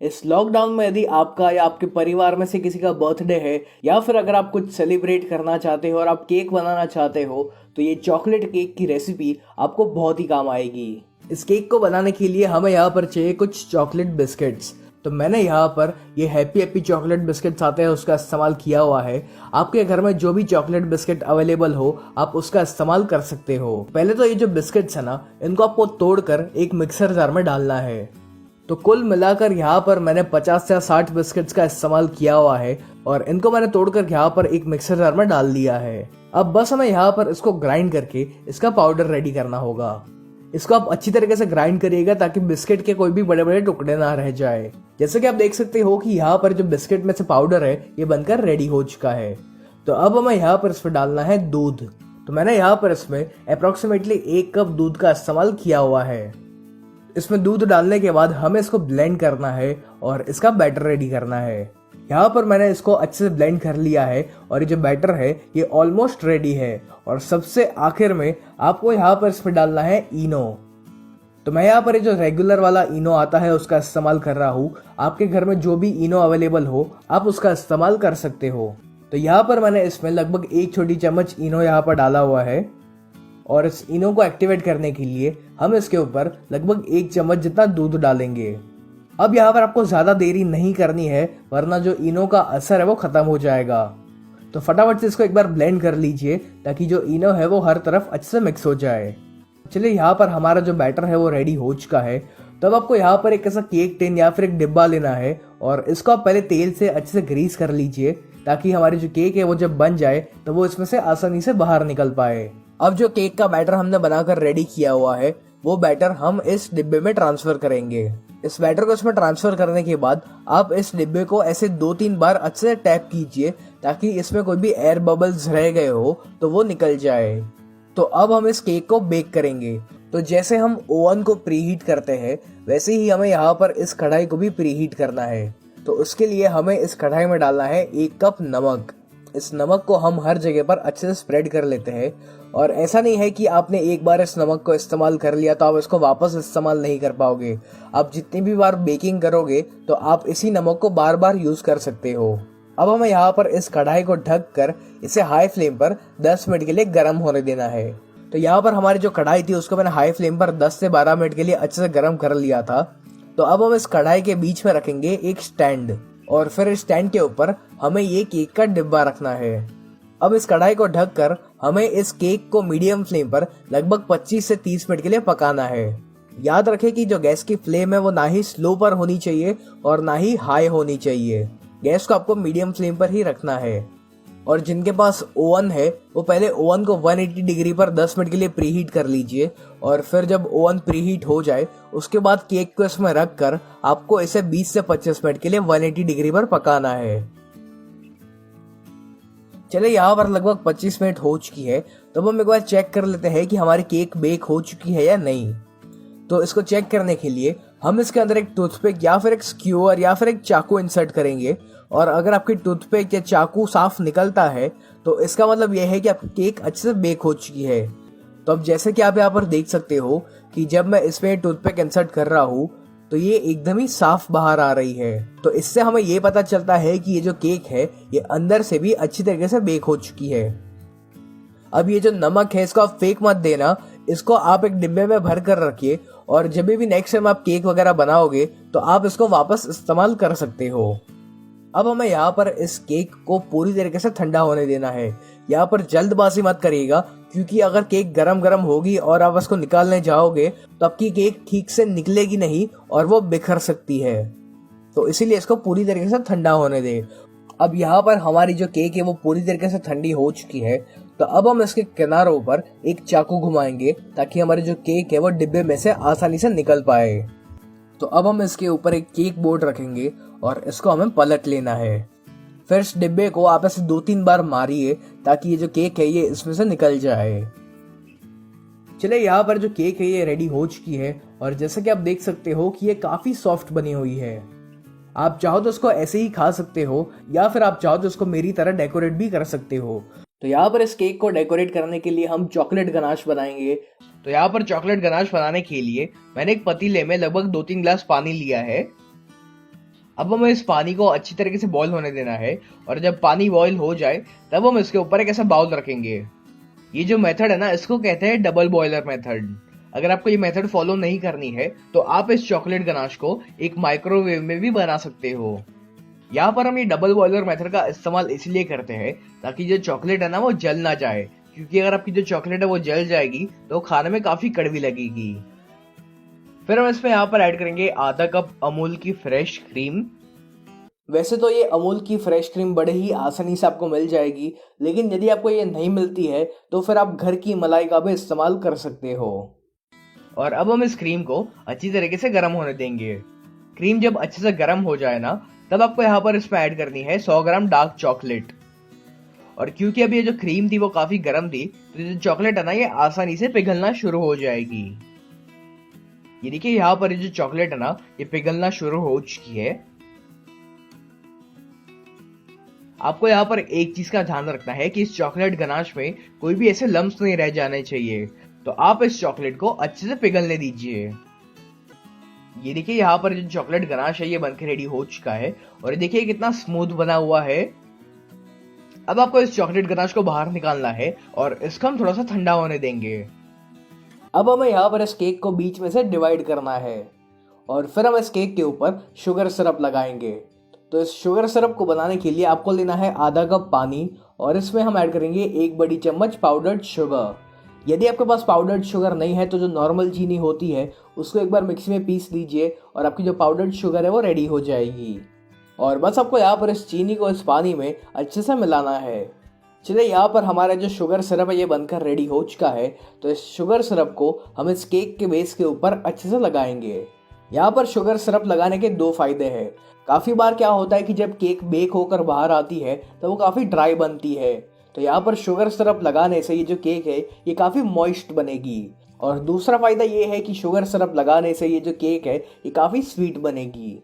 इस लॉकडाउन में यदि आपका या आपके परिवार में से किसी का बर्थडे है या फिर अगर आप कुछ सेलिब्रेट करना चाहते हो और आप केक बनाना चाहते हो तो ये चॉकलेट केक की रेसिपी आपको बहुत ही काम आएगी। इस केक को बनाने के लिए हमें यहाँ पर चाहिए कुछ चॉकलेट बिस्किट्स। तो मैंने यहाँ पर ये हैप्पी हैप्पी चॉकलेट बिस्किट्स आते हैं उसका इस्तेमाल किया हुआ है। आपके घर में जो भी चॉकलेट बिस्किट अवेलेबल हो आप उसका इस्तेमाल कर सकते हो। पहले तो ये जो बिस्किट्स है ना, इनको आपको तोड़कर एक मिक्सर जार में डालना है। तो कुल मिलाकर यहाँ पर मैंने 50 से 60 बिस्किट्स का इस्तेमाल किया हुआ है और इनको मैंने तोड़कर यहाँ पर एक मिक्सर जार में डाल दिया है। अब बस हमें यहाँ पर इसको ग्राइंड करके इसका पाउडर रेडी करना होगा। इसको आप अच्छी तरीके से ग्राइंड करिएगा ताकि बिस्किट के कोई भी बड़े बड़े टुकड़े ना रह जाए। जैसे कि आप देख सकते हो कि यहाँ पर जो बिस्किट में से पाउडर है ये बनकर रेडी हो चुका है। तो अब हमें यहाँ पर इसमें डालना है दूध। तो मैंने यहाँ पर इसमें अप्रोक्सीमेटली 1 कप दूध का इस्तेमाल किया हुआ है। इसमें दूध डालने के बाद हमें इसको ब्लेंड करना है और इसका बैटर रेडी करना है। यहाँ पर मैंने इसको अच्छे से ब्लेंड कर लिया है और ये जो बैटर है ये ऑलमोस्ट रेडी है। और सबसे आखिर में आपको यहाँ पर इसमें डालना है इनो। तो मैं यहाँ पर ये जो रेगुलर वाला इनो आता है उसका इस्तेमाल कर रहा हूँ। आपके घर में जो भी इनो अवेलेबल हो आप उसका इस्तेमाल कर सकते हो। तो यहाँ पर मैंने इसमें लगभग 1 छोटी चम्मच इनो यहाँ पर डाला हुआ है और इस इनो को एक्टिवेट करने के लिए हम इसके ऊपर लगभग 1 चम्मच जितना दूध डालेंगे। अब यहाँ पर आपको ज्यादा देरी नहीं करनी है वरना जो इनो का असर है वो खत्म हो जाएगा। तो फटाफट से इसको एक बार ब्लेंड कर लीजिए ताकि जो इनो है वो हर तरफ अच्छे से मिक्स हो जाए। चलिए यहाँ पर हमारा जो बैटर है वो रेडी हो चुका है। तब आपको यहाँ पर एक ऐसा केक टिन या फिर एक डिब्बा लेना है और इसको आप पहले तेल से अच्छे से ग्रीस कर लीजिए ताकि हमारी जो केक है वो जब बन जाए तो वो इसमें से आसानी से बाहर निकल पाए। अब जो केक का बैटर हमने बनाकर रेडी किया हुआ है वो बैटर हम इस डिब्बे में ट्रांसफर करेंगे। इस बैटर को इसमें ट्रांसफर करने के बाद आप इस डिब्बे को ऐसे 2-3 बार अच्छे से टैप कीजिए ताकि इसमें कोई भी एयर बबल्स रह गए हो तो वो निकल जाए। तो अब हम इस केक को बेक करेंगे। तो जैसे हम ओवन को प्रीहीट करते हैं वैसे ही हमें यहाँ पर इस कढ़ाई को भी प्रीहीट करना है। तो उसके लिए हमें इस कढ़ाई में डालना है 1 कप नमक। इस नमक को हम हर जगह पर अच्छे से स्प्रेड कर लेते हैं और ऐसा नहीं है कि आपने एक बार इस नमक को इस्तेमाल कर लिया तो आप इसको वापस इस्तेमाल नहीं कर पाओगे। आप जितनी भी बार बेकिंग करोगे तो आप इसी नमक को बार बार यूज कर सकते हो। अब हमें यहाँ पर इस कढ़ाई को ढक कर इसे हाई फ्लेम पर 10 मिनट के लिए गर्म होने देना है। तो यहाँ पर हमारी जो कढ़ाई थी उसको मैंने हाई फ्लेम पर 10 से 12 मिनट के लिए अच्छे से गर्म कर लिया था। तो अब हम इस कढ़ाई के बीच में रखेंगे एक स्टैंड और फिर इस स्टैंड के ऊपर हमें ये केक का डिब्बा रखना है। अब इस कढ़ाई को ढककर हमें इस केक को मीडियम फ्लेम पर लगभग 25 से 30 मिनट के लिए पकाना है। याद रखें कि जो गैस की फ्लेम है वो ना ही स्लो पर होनी चाहिए और ना ही हाई होनी चाहिए। गैस को आपको मीडियम फ्लेम पर ही रखना है। और जिनके पास ओवन है वो पहले ओवन को 180 डिग्री पर 10 मिनट के लिए प्रीहीट कर लीजिए और फिर जब ओवन प्रीहीट हो जाए उसके बाद केक को इसमें रख कर आपको इसे 20 से 25 मिनट के लिए 180 डिग्री पर पकाना है। चलिए यहाँ पर लगभग 25 मिनट हो चुकी है। तो अब हम एक बार चेक कर लेते हैं कि हमारी केक बेक हो चुकी है या नहीं। तो इसको चेक करने के लिए हम इसके अंदर एक टूथपिक या फिर एक स्क्यूअर या फिर एक चाकू इंसर्ट करेंगे और अगर आपकी टूथपिक या चाकू साफ निकलता है तो इसका मतलब यह है कि आपकी केक अच्छे से बेक हो चुकी है। तो अब जैसे कि आप यहाँ पर देख सकते हो कि जब मैं इसमें टूथपिक इंसर्ट कर रहा हूँ तो ये एकदम ही साफ बाहर आ रही है। तो इससे हमें ये पता चलता है कि ये जो केक है ये अंदर से भी अच्छी तरीके से बेक हो चुकी है। अब ये जो नमक है इसको आप फेंक मत देना, इसको आप एक डिब्बे में भर कर रखिए और जब भी नेक्स्ट टाइम आप केक वगैरह बनाओगे तो आप इसको वापस इस्तेमाल कर सकते हो। अब हमें यहाँ पर इस केक को पूरी तरीके से ठंडा होने देना है। यहाँ पर जल्दबाजी मत करिएगा क्योंकि अगर केक गरम गरम होगी और आप इसको निकालने जाओगे तो आपकी केक ठीक से निकलेगी नहीं और वो बिखर सकती है। तो इसीलिए इसको पूरी तरीके से ठंडा होने दे। अब यहाँ पर हमारी जो केक है वो पूरी तरीके से ठंडी हो चुकी है। तो अब हम इसके किनारों पर एक चाकू घुमाएंगे ताकि हमारी जो केक है वो डिब्बे में से आसानी से निकल पाए। तो अब हम इसके ऊपर एक केक बोर्ड रखेंगे और इसको हमें पलट लेना है। फिर इस डिब्बे को आप ऐसे 2-3 बार मारिए ताकि ये जो केक है ये इसमें से निकल जाए। चलिए यहाँ पर जो केक है ये रेडी हो चुकी है और जैसे कि आप देख सकते हो कि ये काफी सॉफ्ट बनी हुई है। आप चाहो तो इसको ऐसे ही खा सकते हो या फिर आप चाहो तो इसको मेरी तरह डेकोरेट भी कर सकते हो। तो यहाँ पर इस केक को डेकोरेट करने के लिए हम चॉकलेट गनाश बनाएंगे। तो यहाँ पर चॉकलेट गनाश बनाने के लिए मैंने एक पतीले में लगभग 2-3 गिलास पानी लिया है। अब हमें इस पानी को अच्छी तरीके से बॉईल होने देना है, और जब पानी बॉईल हो जाए तब हम इसके ऊपर एक ऐसा बाउल रखेंगे। ये जो मेथड है ना, इसको कहते हैं डबल बॉयलर मेथड। अगर आपको ये मेथड फॉलो नहीं करनी है तो आप इस चॉकलेट गनाश को एक माइक्रोवेव में भी बना सकते हो। यहाँ पर हम ये डबल बॉयलर मेथड का इस्तेमाल इसलिए करते हैं ताकि जो चॉकलेट है ना वो जल ना जाए, क्योंकि अगर आपकी जो चॉकलेट है वो जल जाएगी तो खाने में काफी कड़वी लगेगी। फिर हम इसमें यहाँ पर ऐड करेंगे आधा कप अमूल की फ्रेश क्रीम। वैसे तो ये अमूल की फ्रेश क्रीम बड़े ही आसानी से आपको मिल जाएगी, लेकिन यदि आपको ये नहीं मिलती है तो फिर आप घर की मलाई का भी इस्तेमाल कर सकते हो। और अब हम इस क्रीम को अच्छी तरीके से गर्म होने देंगे। क्रीम जब अच्छे से गर्म हो जाए ना, तब आपको यहाँ पर इसमें ऐड करनी है 100 ग्राम डार्क चॉकलेट। और क्योंकि अभी ये जो क्रीम थी वो काफी गर्म थी, तो ये जो चॉकलेट है ना ये आसानी से पिघलना शुरू हो जाएगी। ये देखिए यहाँ पर ये जो चॉकलेट है ना ये पिघलना शुरू हो चुकी है। आपको यहाँ पर एक चीज का ध्यान रखना है कि इस चॉकलेट गनाश में कोई भी ऐसे लम्स नहीं रह जाने चाहिए, तो आप इस चॉकलेट को अच्छे से पिघलने दीजिए। ये देखिए यहाँ पर जो चॉकलेट गनाश है ये बनकर रेडी हो चुका है, और ये देखिए कितना स्मूथ बना हुआ है। अब आपको इस चॉकलेट गनाश को बाहर निकालना है और इसको हम थोड़ा सा ठंडा होने देंगे। अब हमें यहाँ पर इस केक को बीच में से डिवाइड करना है, और फिर हम इस केक के ऊपर शुगर सिरप लगाएंगे। तो इस शुगर सिरप को बनाने के लिए आपको लेना है आधा कप पानी, और इसमें हम ऐड करेंगे 1 बड़ी चम्मच पाउडर्ड शुगर। यदि आपके पास पाउडर्ड शुगर नहीं है तो जो नॉर्मल चीनी होती है उसको एक बार मिक्सी में पीस लीजिए, और आपकी जो पाउडर्ड शुगर है वो रेडी हो जाएगी। और बस आपको यहाँ पर इस चीनी को इस पानी में अच्छे से मिलाना है। चलिए यहाँ पर हमारा जो शुगर सिरप है ये बनकर रेडी हो चुका है। तो इस शुगर सिरप को हम इस केक के बेस के ऊपर अच्छे से लगाएंगे। यहाँ पर शुगर सिरप लगाने के 2 फायदे हैं। काफ़ी बार क्या होता है कि जब केक बेक होकर बाहर आती है तो वो काफ़ी ड्राई बनती है, तो यहाँ पर शुगर सिरप लगाने से ये जो केक है ये काफ़ी मॉइस्ट बनेगी। और दूसरा फायदा ये है कि शुगर सिरप लगाने से ये जो केक है ये काफ़ी स्वीट बनेगी।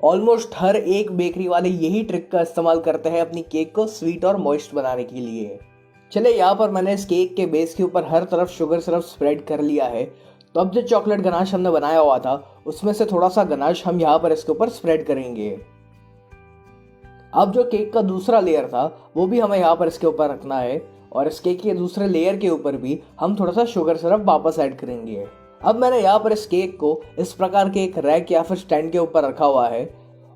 ऑलमोस्ट हर एक बेकरी वाले यही ट्रिक का इस्तेमाल करते हैं अपनी केक को स्वीट और मॉइस्ट बनाने के लिए। चले यहाँ पर मैंने इस केक के बेस के ऊपर हर तरफ शुगर सिरप स्प्रेड कर लिया है। तो अब जो चॉकलेट गनाश हमने बनाया हुआ था उसमें से थोड़ा सा गनाश हम यहाँ पर इसके ऊपर स्प्रेड करेंगे। अब जो केक का दूसरा लेयर था वो भी हमें यहाँ पर इसके ऊपर रखना है, और इस केक के दूसरे लेयर के ऊपर भी हम थोड़ा सा शुगर सिरप वापस ऐड करेंगे। अब मैंने यहाँ पर इस केक को इस प्रकार के एक रैक या फिर स्टैंड के ऊपर रखा हुआ है,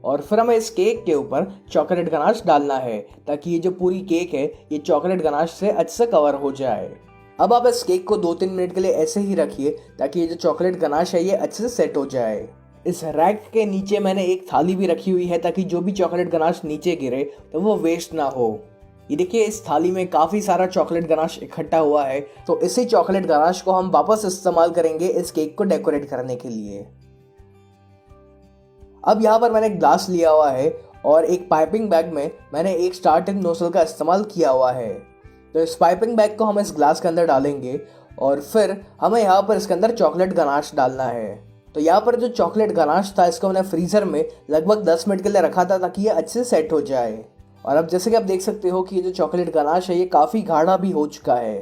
और फिर हमें इस केक के ऊपर चॉकलेट गनाश डालना है ताकि ये जो पूरी केक है ये चॉकलेट गनाश से अच्छे से कवर हो जाए। अब आप इस केक को 2-3 मिनट के लिए ऐसे ही रखिए ताकि ये जो चॉकलेट गनाश है ये अच्छे से सेट हो जाए। इस रैक के नीचे मैंने एक थाली भी रखी हुई है ताकि जो भी चॉकलेट गनाश नीचे गिरे तो वो वेस्ट ना हो। ये देखिए इस थाली में काफ़ी सारा चॉकलेट गनाश इकट्ठा हुआ है, तो इसी चॉकलेट गनाश को हम वापस इस्तेमाल करेंगे इस केक को डेकोरेट करने के लिए। अब यहाँ पर मैंने एक ग्लास लिया हुआ है, और एक पाइपिंग बैग में मैंने एक स्टार्टिंग नोजल का इस्तेमाल किया हुआ है। तो इस पाइपिंग बैग को हम इस ग्लास के अंदर डालेंगे, और फिर हमें यहाँ पर इसके अंदर चॉकलेट गनाश डालना है। तो यहाँ पर जो चॉकलेट गनाश था इसको मैंने फ्रीज़र में लगभग 10 मिनट के लिए रखा था ताकि ये अच्छे से सेट हो जाए। और अब जैसे कि आप देख सकते हो कि ये जो चॉकलेट गनाश है ये काफ़ी गाढ़ा भी हो चुका है।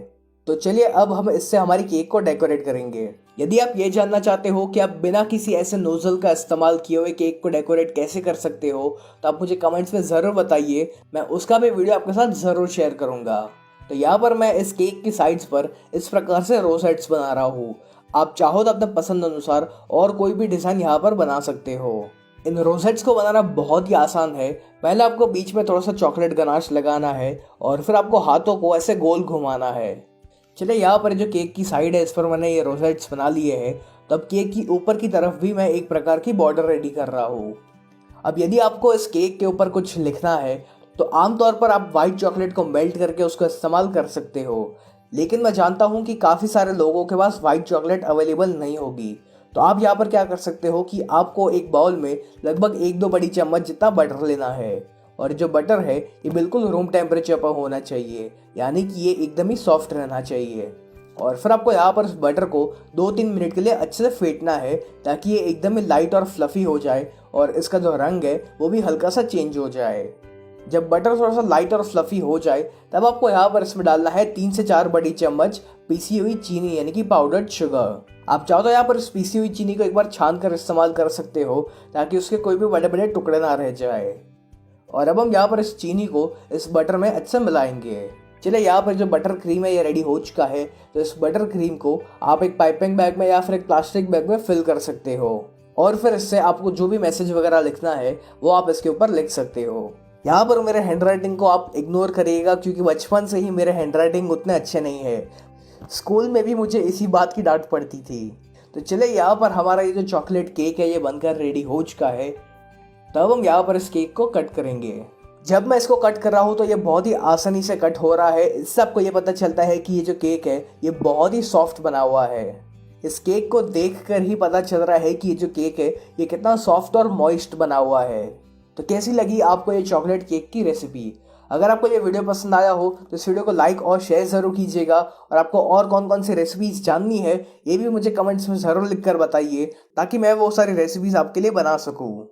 तो चलिए अब हम इससे हमारी केक को डेकोरेट करेंगे। यदि आप ये जानना चाहते हो कि आप बिना किसी ऐसे नोजल का इस्तेमाल किए हुए केक को डेकोरेट कैसे कर सकते हो, तो आप मुझे कमेंट्स में ज़रूर बताइए, मैं उसका भी वीडियो आपके साथ ज़रूर शेयर करूँगा। तो यहाँ पर मैं इस केक की साइड्स पर इस प्रकार से रोसेट्स बना रहा हूँ। आप चाहो तो अपने पसंद अनुसार और कोई भी डिज़ाइन यहाँ पर बना सकते हो। इन रोसेट्स को बनाना बहुत ही आसान है। पहले आपको बीच में थोड़ा सा चॉकलेट गनाश लगाना है, और फिर आपको हाथों को ऐसे गोल घुमाना है। चलिए यहाँ पर जो केक की साइड है इस पर मैंने ये रोसेट्स बना लिए हैं। तो अब केक की ऊपर की तरफ भी मैं एक प्रकार की बॉर्डर रेडी कर रहा हूँ। अब यदि आपको इस केक के ऊपर कुछ लिखना है तो आमतौर पर आप वाइट चॉकलेट को मेल्ट करके उसका इस्तेमाल कर सकते हो, लेकिन मैं जानता हूँ कि काफ़ी सारे लोगों के पास वाइट चॉकलेट अवेलेबल नहीं होगी। तो आप यहाँ पर क्या कर सकते हो कि आपको एक बाउल में लगभग 1-2 बड़ी चम्मच जितना बटर लेना है, और जो बटर है ये बिल्कुल रूम टेम्परेचर पर होना चाहिए, यानी कि ये एकदम ही सॉफ्ट रहना चाहिए। और फिर आपको यहाँ पर उस बटर को 2-3 मिनट के लिए अच्छे से फेंटना है ताकि ये एकदम ही लाइट और फ्लफ़ी हो जाए, और इसका जो रंग है वो भी हल्का सा चेंज हो जाए। जब बटर थोड़ा सा लाइट और फ्लफ़ी हो जाए तब आपको यहाँ पर इसमें डालना है 3 से 4 बड़ी चम्मच पीसी हुई चीनी यानी कि पाउडर्ड शुगर। आप चाहो तो यहाँ पर इस पीसी हुई चीनी को एक बार छान कर इस्तेमाल कर सकते हो ताकि उसके कोई भी बड़े बड़े टुकड़े ना रह जाए। और अब हम यहाँ पर इस चीनी को इस बटर में अच्छे मिलाएंगे। चलिए यहाँ पर जो बटर क्रीम है ये रेडी हो चुका है। तो इस बटर क्रीम को आप एक पाइपिंग बैग में या फिर एक प्लास्टिक बैग में फिल कर सकते हो और फिर इससे आपको जो भी मैसेज वगैरह लिखना है वो आप इसके ऊपर लिख सकते हो। यहाँ पर मेरे हैंड राइटिंग को आप इग्नोर करिएगा क्योंकि बचपन से ही मेरे हैंड राइटिंग उतने अच्छे नहीं है। स्कूल में भी मुझे इसी बात की डांट पड़ती थी। तो चले यहाँ पर हमारा ये जो चॉकलेट केक है ये बनकर रेडी हो चुका है। तब हम यहाँ पर इस केक को कट करेंगे। जब मैं इसको कट कर रहा हूँ तो ये बहुत ही आसानी से कट हो रहा है। इससे आपको ये पता चलता है कि ये जो केक है ये बहुत ही सॉफ्ट बना हुआ है। इस केक को देखकर ही पता चल रहा है कि ये जो केक है ये कितना सॉफ्ट और मॉइस्ट बना हुआ है। तो कैसी लगी आपको ये चॉकलेट केक की रेसिपी? अगर आपको ये वीडियो पसंद आया हो तो इस वीडियो को लाइक और शेयर ज़रूर कीजिएगा और आपको और कौन कौन सी रेसिपीज़ जाननी है ये भी मुझे कमेंट्स में ज़रूर लिख कर बताइए ताकि मैं वो सारी रेसिपीज़ आपके लिए बना सकूँ।